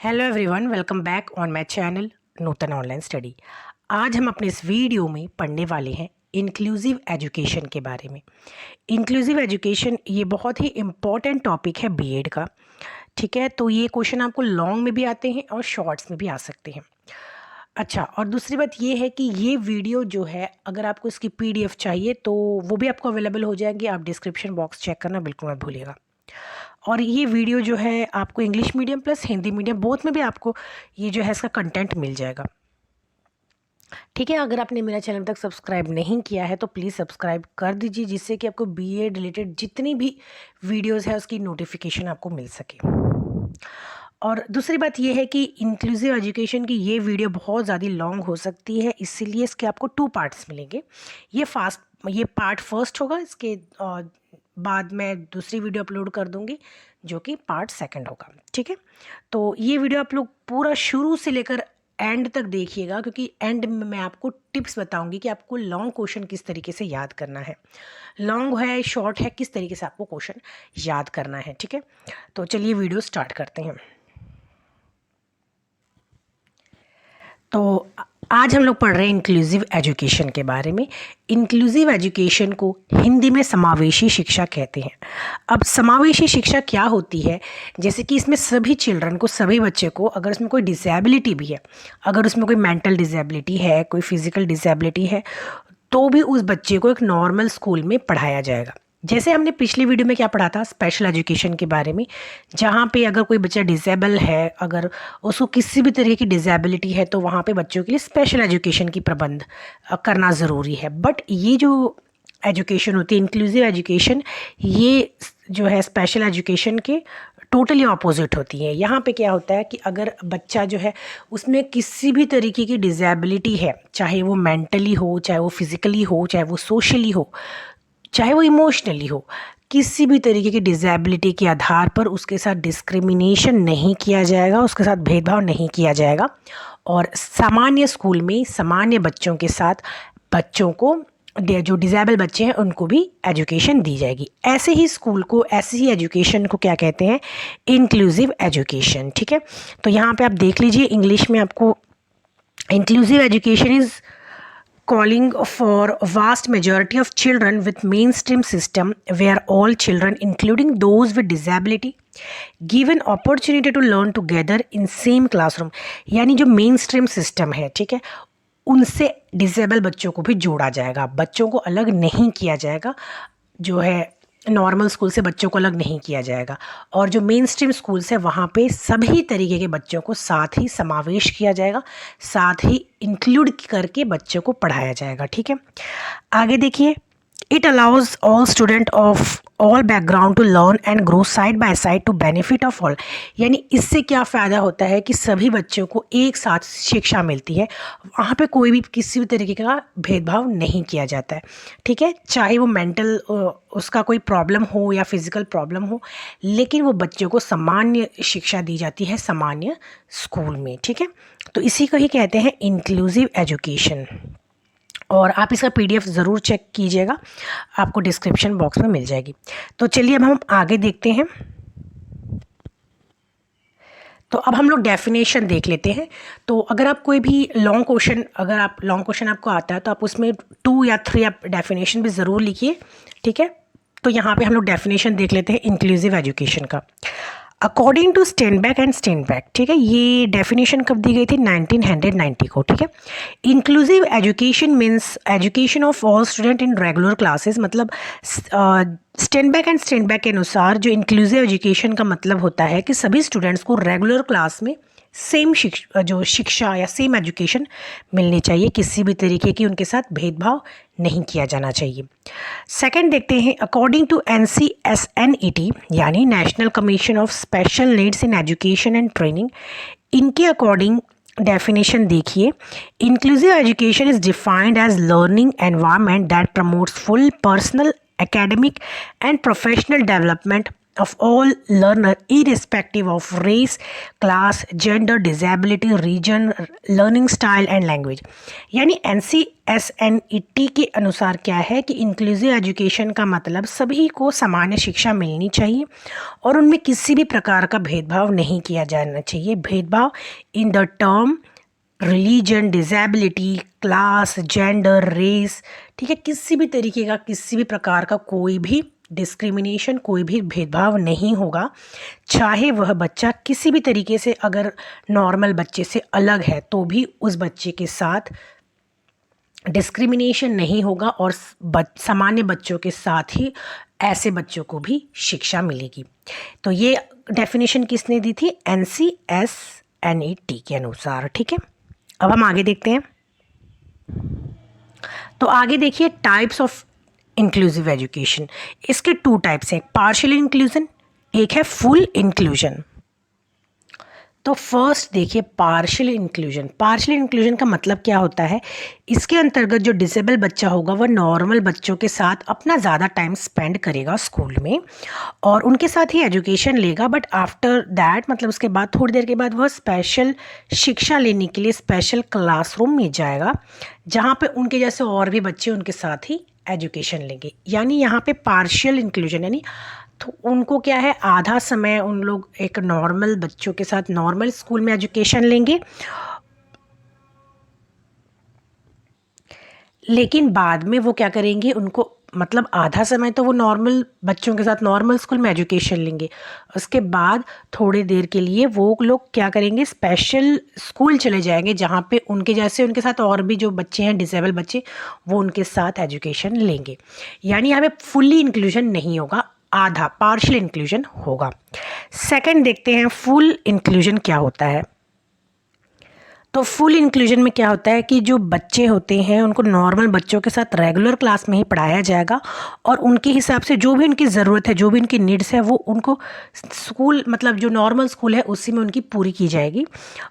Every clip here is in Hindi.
Hello everyone, welcome back on my channel Nutan online study. आज हम अपने इस वीडियो में पढ़ने वाले हैं इंक्लूसिव एजुकेशन के बारे में। इंक्लूसिव एजुकेशन ये बहुत ही इम्पॉर्टेंट टॉपिक है बीएड का। ठीक है, तो ये क्वेश्चन आपको लॉन्ग में भी आते हैं और शॉर्ट्स में भी आ सकते हैं। अच्छा, और दूसरी बात ये है कि ये वीडियो जो है, अगर आपको इसकी पीडीएफ चाहिए तो वो भी आपको अवेलेबल हो जाएगी। आप डिस्क्रिप्शन बॉक्स चेक करना बिल्कुल मत भूलिएगा। और ये वीडियो जो है आपको English medium plus Hindi medium both में भी आपको ये जो है इसका कंटेंट मिल जाएगा। ठीक है, अगर आपने मेरा चैनल तक सब्सक्राइब नहीं किया है तो प्लीज़ सब्सक्राइब कर दीजिए, जिससे कि आपको बीएड रिलेटेड जितनी भी वीडियोस है उसकी नोटिफिकेशन आपको मिल सके। और दूसरी बात ये है कि इंक्लूसिव एजुकेशन की ये वीडियो बहुत ज़्यादा लॉन्ग हो सकती है, इसीलिए इसके आपको 2 पार्ट्स मिलेंगे। ये पार्ट फर्स्ट होगा, इसके बाद मैं दूसरी वीडियो अपलोड कर दूंगी जो कि पार्ट सेकंड होगा। ठीक है, तो ये वीडियो आप लोग पूरा शुरू से लेकर एंड तक देखिएगा, क्योंकि एंड में मैं आपको टिप्स बताऊंगी कि आपको लॉन्ग क्वेश्चन किस तरीके से याद करना है, लॉन्ग है शॉर्ट है, किस तरीके से आपको क्वेश्चन याद करना है। ठीक है, तो चलिए वीडियो स्टार्ट करते हैं। तो आज हम लोग पढ़ रहे हैं इंक्लूसिव एजुकेशन के बारे में। इंक्लूसिव एजुकेशन को हिंदी में समावेशी शिक्षा कहते हैं। अब समावेशी शिक्षा क्या होती है, जैसे कि इसमें सभी चिल्ड्रन को, सभी बच्चे को, अगर उसमें कोई डिसेबिलिटी भी है, अगर उसमें कोई मेंटल डिसेबिलिटी है, कोई फिजिकल डिसेबिलिटी है, तो भी उस बच्चे को एक नॉर्मल स्कूल में पढ़ाया जाएगा। जैसे हमने पिछली वीडियो में क्या पढ़ा था, स्पेशल एजुकेशन के बारे में, जहाँ पे अगर कोई बच्चा डिसेबल है, अगर उसको किसी भी तरह की डिसेबिलिटी है, तो वहाँ पे बच्चों के लिए स्पेशल एजुकेशन की प्रबंध करना ज़रूरी है। बट ये जो एजुकेशन होती है इंक्लूसिव एजुकेशन, ये जो है स्पेशल एजुकेशन के टोटली ऑपोजिट होती है। यहाँ पे क्या होता है कि अगर बच्चा जो है उसमें किसी भी तरीके की डिसेबिलिटी है, चाहे वो मेंटली हो, चाहे वो फिज़िकली हो, चाहे वो सोशली हो, चाहे वो इमोशनली हो, किसी भी तरीके की डिसेबिलिटी के आधार पर उसके साथ डिस्क्रिमिनेशन नहीं किया जाएगा, उसके साथ भेदभाव नहीं किया जाएगा। और सामान्य स्कूल में सामान्य बच्चों के साथ बच्चों को, जो डिसेबल बच्चे हैं उनको भी एजुकेशन दी जाएगी। ऐसे ही स्कूल को, ऐसी ही एजुकेशन को क्या कहते हैं, इंक्लूसिव एजुकेशन। ठीक है, तो यहाँ पे आप देख लीजिए, इंग्लिश में आपको inclusive education is calling for vast majority of children with mainstream system where all children including those with disability given opportunity to learn together in same classroom। यानी जो मेन स्ट्रीम सिस्टम है, ठीक है, उनसे डिसेबल बच्चों को भी जोड़ा जाएगा, बच्चों को अलग नहीं किया जाएगा, जो है नॉर्मल स्कूल से बच्चों को अलग नहीं किया जाएगा। और जो मेन स्ट्रीम स्कूल्स है वहाँ पे सभी तरीके के बच्चों को साथ ही समावेश किया जाएगा, साथ ही इंक्लूड करके बच्चों को पढ़ाया जाएगा। ठीक है, आगे देखिए, it allows all student of all background to learn and grow side by side to benefit of all. यानी इससे क्या फ़ायदा होता है कि सभी बच्चों को एक साथ शिक्षा मिलती है, वहाँ पे कोई भी किसी भी तरीके का भेदभाव नहीं किया जाता है। ठीक है, चाहे वो मेंटल उसका कोई प्रॉब्लम हो या फिज़िकल प्रॉब्लम हो, लेकिन वो बच्चों को सामान्य शिक्षा दी जाती है सामान्य स्कूल में। ठीक है, तो इसी को ही कहते हैं इंक्लूसिव एजुकेशन। और आप इसका पीडीएफ ज़रूर चेक कीजिएगा, आपको डिस्क्रिप्शन बॉक्स में मिल जाएगी। तो चलिए अब हम आगे देखते हैं। तो अब हम लोग डेफिनेशन देख लेते हैं। तो अगर आप कोई भी लॉन्ग क्वेश्चन आपको आता है तो आप उसमें 2 या 3 आप डेफिनेशन भी ज़रूर लिखिए। ठीक है, तो यहाँ पे हम लोग डेफिनेशन देख लेते हैं इंक्लूसिव एजुकेशन का। अकॉर्डिंग टू स्टेनबैक एंड स्टेनबैक, ठीक है, ये डेफिनेशन कब दी गई थी, 1990 को। ठीक है, inclusive education means education of all student in regular classes. मतलब स्टेनबैक एंड स्टेनबैक के अनुसार जो इंक्लूसिव एजुकेशन का मतलब होता है कि सभी स्टूडेंट्स को रेगुलर क्लास में सेम शिक्षा या सेम एजुकेशन मिलनी चाहिए, किसी भी तरीके की उनके साथ भेदभाव नहीं किया जाना चाहिए। सेकंड देखते हैं, अकॉर्डिंग टू NCSNET यानी national commission of special needs in education and training, इनके अकॉर्डिंग डेफिनेशन देखिए, inclusive education is defined as learning environment that promotes full personal, academic and professional development of all learner irrespective of race, class, gender, disability, region, learning style and language। यानी NCSNET के अनुसार क्या है कि इंक्लूसिव एजुकेशन का मतलब सभी को सामान्य शिक्षा मिलनी चाहिए और उनमें किसी भी प्रकार का भेदभाव नहीं किया जाना चाहिए। भेदभाव in the term religion, disability, class, gender, race, ठीक है, किसी भी तरीके का, किसी भी प्रकार का कोई भी डिस्क्रिमिनेशन, कोई भी भेदभाव नहीं होगा। चाहे वह बच्चा किसी भी तरीके से अगर नॉर्मल बच्चे से अलग है तो भी उस बच्चे के साथ डिस्क्रिमिनेशन नहीं होगा और सामान्य बच्चों के साथ ही ऐसे बच्चों को भी शिक्षा मिलेगी। तो ये डेफिनेशन किसने दी थी? NCSNET के अनुसार। ठीक है, अब हम आगे देखते हैं। तो आगे देखिए टाइप्स ऑफ इंक्लूसिव एजुकेशन। इसके 2 टाइप्स हैं, पार्शियल इंक्लूजन, एक है फुल इंक्लूजन। तो फर्स्ट देखिए पार्शियल इंक्लूजन। पार्शियल इंक्लूजन का मतलब क्या होता है? इसके अंतर्गत जो डिसेबल बच्चा होगा वह नॉर्मल बच्चों के साथ अपना ज़्यादा टाइम स्पेंड करेगा स्कूल में और उनके साथ ही एजुकेशन लेगा, बट आफ्टर दैट मतलब उसके बाद थोड़ी देर के बाद वह स्पेशल शिक्षा लेने के लिए स्पेशल क्लासरूम में जाएगा जहाँ पे उनके जैसे और भी बच्चे उनके साथ ही एजुकेशन लेंगे। यानी यहाँ पे पार्शियल इंक्लूजन यानी तो उनको क्या है, आधा समय उन लोग एक नॉर्मल बच्चों के साथ नॉर्मल स्कूल में एजुकेशन लेंगे, लेकिन बाद में वो क्या करेंगे, उनको मतलब आधा समय तो वो नॉर्मल बच्चों के साथ नॉर्मल स्कूल में एजुकेशन लेंगे, उसके बाद थोड़ी देर के लिए वो लोग क्या करेंगे, स्पेशल स्कूल चले जाएंगे जहाँ पे उनके जैसे उनके साथ और भी जो बच्चे हैं डिसेबल बच्चे वो उनके साथ एजुकेशन लेंगे। यानी यहाँ पे फुल्ली इंक्लूजन नहीं होगा, आधा पार्शियल इंक्लूजन होगा। सेकंड देखते हैं फुल इंक्लूजन क्या होता है। तो फुल इंक्लूजन में क्या होता है कि जो बच्चे होते हैं उनको नॉर्मल बच्चों के साथ रेगुलर क्लास में ही पढ़ाया जाएगा और उनके हिसाब से जो भी उनकी ज़रूरत है, जो भी उनकी नीड्स है वो उनको स्कूल मतलब जो नॉर्मल स्कूल है उसी में उनकी पूरी की जाएगी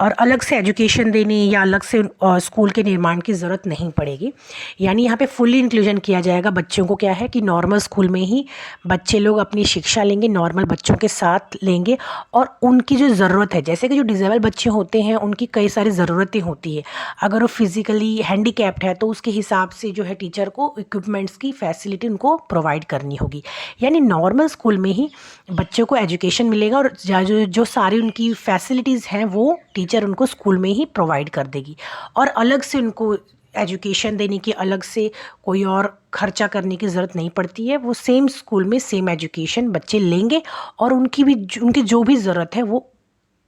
और अलग से एजुकेशन देने या अलग से स्कूल के निर्माण की ज़रूरत नहीं पड़ेगी। यानी यहाँ पे फुली इंक्लूजन किया जाएगा। बच्चों को क्या है कि नॉर्मल स्कूल में ही बच्चे लोग अपनी शिक्षा लेंगे, नॉर्मल बच्चों के साथ लेंगे और उनकी जो ज़रूरत है, जैसे कि जो डिसेबल बच्चे होते हैं उनकी कई सारी ज़रूरतें होती है। अगर वो फिज़िकली हैंडीकैप्ड है तो उसके हिसाब से जो है टीचर को इक्विपमेंट्स की फैसिलिटी उनको प्रोवाइड करनी होगी। यानी नॉर्मल स्कूल में ही बच्चों को एजुकेशन मिलेगा और जो सारी उनकी फैसिलिटीज़ हैं वो टीचर उनको स्कूल में ही प्रोवाइड कर देगी और अलग से उनको एजुकेशन देने की अलग से कोई और खर्चा करने की ज़रूरत नहीं पड़ती है। वो सेम स्कूल में सेम एजुकेशन बच्चे लेंगे और उनकी जो भी ज़रूरत है वो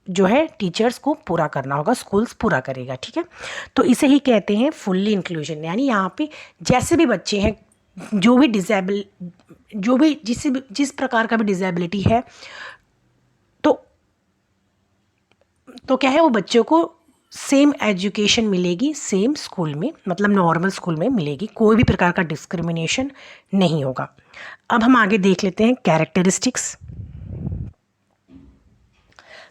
जो है टीचर्स को पूरा करना होगा, स्कूल्स पूरा करेगा। ठीक है, तो इसे ही कहते हैं फुल्ली इंक्लूजन। यानी यहाँ पे जैसे भी बच्चे हैं, जो भी डिसेबल, जो भी जिस प्रकार का भी डिसेबिलिटी है तो क्या है वो बच्चों को सेम एजुकेशन मिलेगी, सेम स्कूल में मतलब नॉर्मल स्कूल में मिलेगी, कोई भी प्रकार का डिस्क्रिमिनेशन नहीं होगा। अब हम आगे देख लेते हैं कैरेक्टरिस्टिक्स।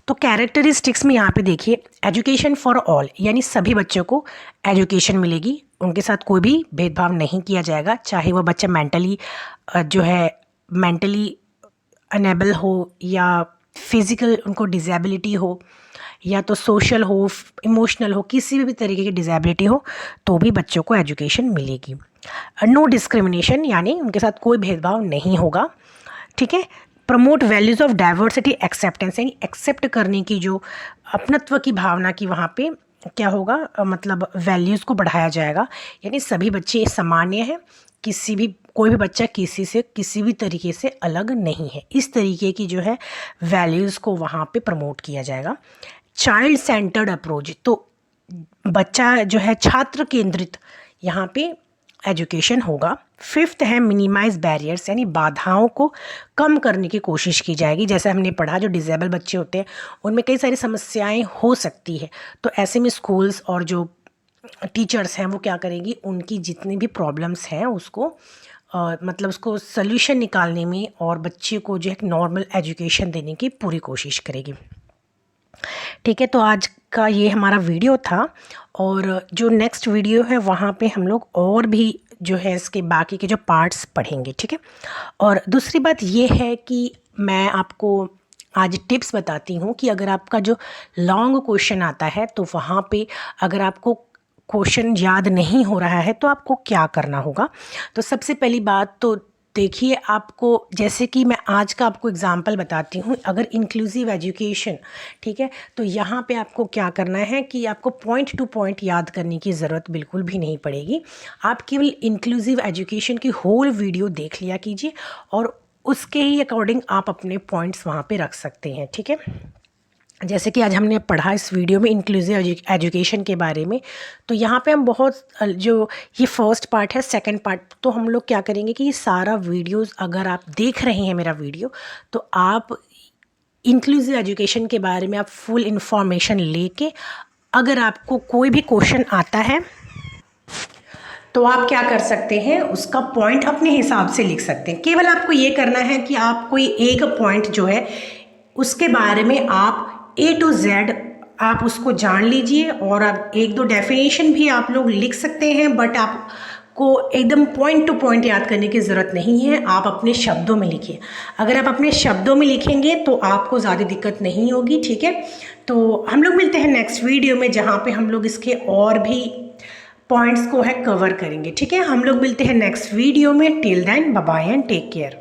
तो कैरेक्टरिस्टिक्स में यहाँ पे देखिए एजुकेशन फॉर ऑल यानी सभी बच्चों को एजुकेशन मिलेगी, उनके साथ कोई भी भेदभाव नहीं किया जाएगा, चाहे वह बच्चा मेंटली अनेबल हो या फिज़िकल उनको डिसेबिलिटी हो या तो सोशल हो, इमोशनल हो, किसी भी तरीके की डिसेबिलिटी हो तो भी बच्चों को एजुकेशन मिलेगी। नो डिस्क्रिमिनेशन यानी उनके साथ कोई भेदभाव नहीं होगा। ठीक है, promote values of diversity acceptance यानी एक्सेप्ट करने की जो अपनत्व की भावना की वहाँ पे क्या होगा, मतलब वैल्यूज़ को बढ़ाया जाएगा। यानी सभी बच्चे सामान्य हैं, कोई भी बच्चा किसी से किसी भी तरीके से अलग नहीं है, इस तरीके की जो है वैल्यूज़ को वहाँ पे प्रमोट किया जाएगा। चाइल्ड सेंटर्ड अप्रोच, तो बच्चा जो है छात्र केंद्रित यहाँ पे एजुकेशन होगा। फिफ्थ है मिनिमाइज बैरियर्स यानी बाधाओं को कम करने की कोशिश की जाएगी। जैसे हमने पढ़ा जो डिसेबल बच्चे होते हैं उनमें कई सारी समस्याएं हो सकती है, तो ऐसे में स्कूल्स और जो टीचर्स हैं वो क्या करेंगी, उनकी जितनी भी प्रॉब्लम्स हैं उसको मतलब उसको सल्यूशन निकालने में और बच्चे को जो है नॉर्मल एजुकेशन देने की पूरी कोशिश करेगी। ठीक है, तो आज का ये हमारा वीडियो था और जो नेक्स्ट वीडियो है वहाँ पे हम लोग और भी जो है इसके बाकी के जो पार्ट्स पढ़ेंगे। ठीक है, और दूसरी बात ये है कि मैं आपको आज टिप्स बताती हूँ कि अगर आपका जो लॉन्ग क्वेश्चन आता है तो वहाँ पे अगर आपको क्वेश्चन याद नहीं हो रहा है तो आपको क्या करना होगा। तो सबसे पहली बात तो देखिए, आपको जैसे कि मैं आज का आपको एग्जांपल बताती हूँ, अगर इंक्लूसिव एजुकेशन, ठीक है, तो यहाँ पे आपको क्या करना है कि आपको पॉइंट टू पॉइंट याद करने की ज़रूरत बिल्कुल भी नहीं पड़ेगी। आप केवल इंक्लूसिव एजुकेशन की होल वीडियो देख लिया कीजिए और उसके ही अकॉर्डिंग आप अपने पॉइंट्स वहाँ पे रख सकते हैं, ठीक है। जैसे कि आज हमने पढ़ा इस वीडियो में इंक्लूसिव एजुकेशन के बारे में, तो यहाँ पे हम बहुत जो ये फर्स्ट पार्ट है, सेकंड पार्ट तो हम लोग क्या करेंगे कि ये सारा वीडियोस अगर आप देख रहे हैं मेरा वीडियो, तो आप इंक्लूसिव एजुकेशन के बारे में आप फुल इंफॉर्मेशन लेके अगर आपको कोई भी क्वेश्चन आता है तो आप क्या कर सकते हैं, उसका पॉइंट अपने हिसाब से लिख सकते हैं। केवल आपको ये करना है कि आप कोई एक पॉइंट जो है उसके बारे में आप A to Z आप उसको जान लीजिए और आप एक दो डेफिनेशन भी आप लोग लिख सकते हैं, बट आपको एकदम पॉइंट टू पॉइंट याद करने की ज़रूरत नहीं है, आप अपने शब्दों में लिखिए। अगर आप अपने शब्दों में लिखेंगे तो आपको ज़्यादा दिक्कत नहीं होगी, ठीक है। तो हम लोग मिलते हैं नेक्स्ट वीडियो में जहाँ पे हम लोग इसके और भी पॉइंट्स को है कवर करेंगे, ठीक है। हम लोग मिलते हैं नेक्स्ट वीडियो में। Till then bye bye and take care.